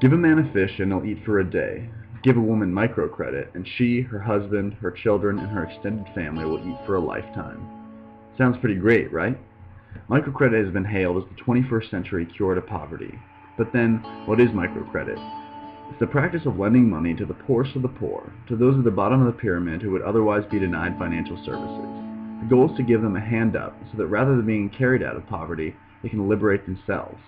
Give a man a fish and he'll eat for a day. Give a woman microcredit and she, her husband, her children, and her extended family will eat for a lifetime. Sounds pretty great, right? Microcredit has been hailed as the 21st century cure to poverty. But then, what is microcredit? It's the practice of lending money to the poorest of the poor, to those at the bottom of the pyramid who would otherwise be denied financial services. The goal is to give them a hand up so that rather than being carried out of poverty, they can liberate themselves.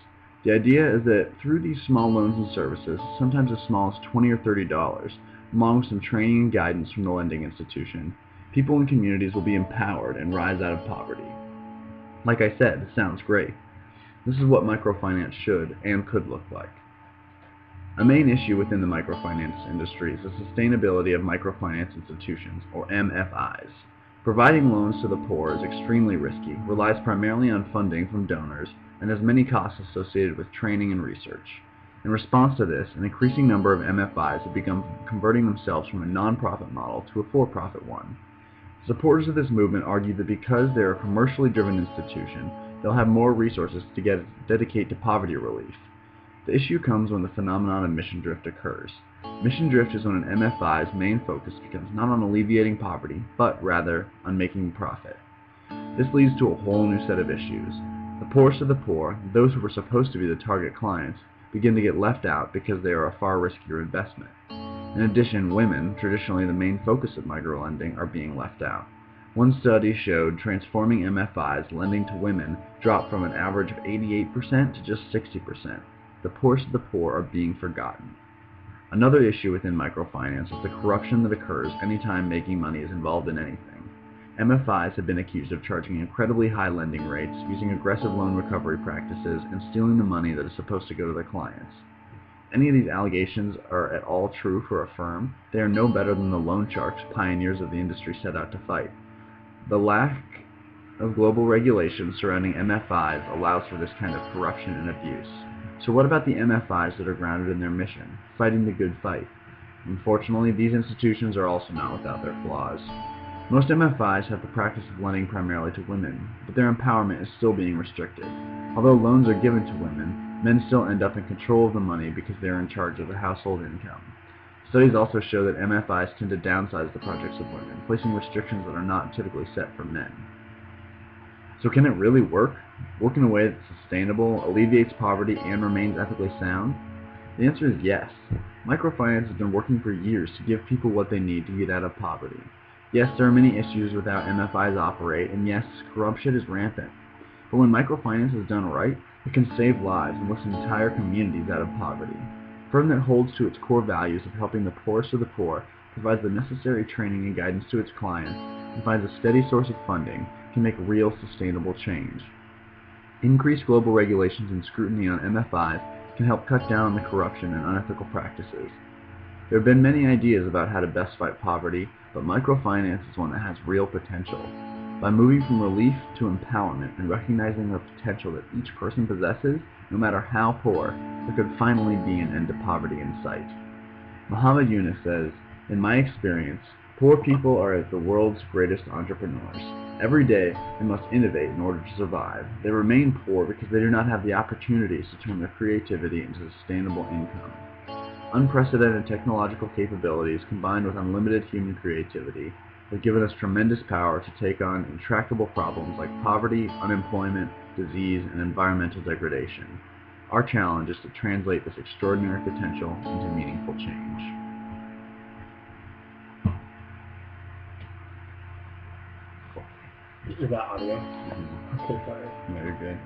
The idea is that through these small loans and services, sometimes as small as $20 or $30, along with some training and guidance from the lending institution, people and communities will be empowered and rise out of poverty. Like I said, it sounds great. This is what microfinance should and could look like. A main issue within the microfinance industry is the sustainability of microfinance institutions, or MFIs. Providing loans to the poor is extremely risky, relies primarily on funding from donors, and has many costs associated with training and research. In response to this, an increasing number of MFIs have begun converting themselves from a non-profit model to a for-profit one. Supporters of this movement argue that because they are a commercially driven institution, they'll have more resources to dedicate to poverty relief. The issue comes when the phenomenon of mission drift occurs. Mission drift is when an MFI's main focus becomes not on alleviating poverty, but rather on making profit. This leads to a whole new set of issues. The poorest of the poor, those who were supposed to be the target clients, begin to get left out because they are a far riskier investment. In addition, women, traditionally the main focus of microlending, are being left out. One study showed transforming MFIs lending to women dropped from an average of 88% to just 60%. The poorest of the poor are being forgotten. Another issue within microfinance is the corruption that occurs anytime making money is involved in anything. MFIs have been accused of charging incredibly high lending rates, using aggressive loan recovery practices, and stealing the money that is supposed to go to their clients. If any of these allegations are at all true for a firm, they are no better than the loan sharks pioneers of the industry set out to fight. The lack of global regulations surrounding MFIs allows for this kind of corruption and abuse. So what about the MFIs that are grounded in their mission, fighting the good fight? Unfortunately, these institutions are also not without their flaws. Most MFIs have the practice of lending primarily to women, but their empowerment is still being restricted. Although loans are given to women, men still end up in control of the money because they are in charge of the household income. Studies also show that MFIs tend to downsize the projects of women, placing restrictions that are not typically set for men. So can it really work? Work in a way that's sustainable, alleviates poverty, and remains ethically sound? The answer is yes. Microfinance has been working for years to give people what they need to get out of poverty. Yes, there are many issues with how MFIs operate, and yes, corruption is rampant. But when microfinance is done right, it can save lives and lift entire communities out of poverty. A firm that holds to its core values of helping the poorest of the poor, provides the necessary training and guidance to its clients, and finds a steady source of funding, can make real sustainable change. Increased global regulations and scrutiny on MFIs can help cut down on the corruption and unethical practices. There have been many ideas about how to best fight poverty, but microfinance is one that has real potential. By moving from relief to empowerment and recognizing the potential that each person possesses, no matter how poor, there could finally be an end to poverty in sight. Muhammad Yunus says, "In my experience, poor people are the world's greatest entrepreneurs. Every day, they must innovate in order to survive. They remain poor because they do not have the opportunities to turn their creativity into sustainable income. Unprecedented technological capabilities combined with unlimited human creativity have given us tremendous power to take on intractable problems like poverty, unemployment, disease, and environmental degradation. Our challenge is to translate this extraordinary potential into meaningful change." Is that audio? Mhm. Okay, sorry. No, you're good.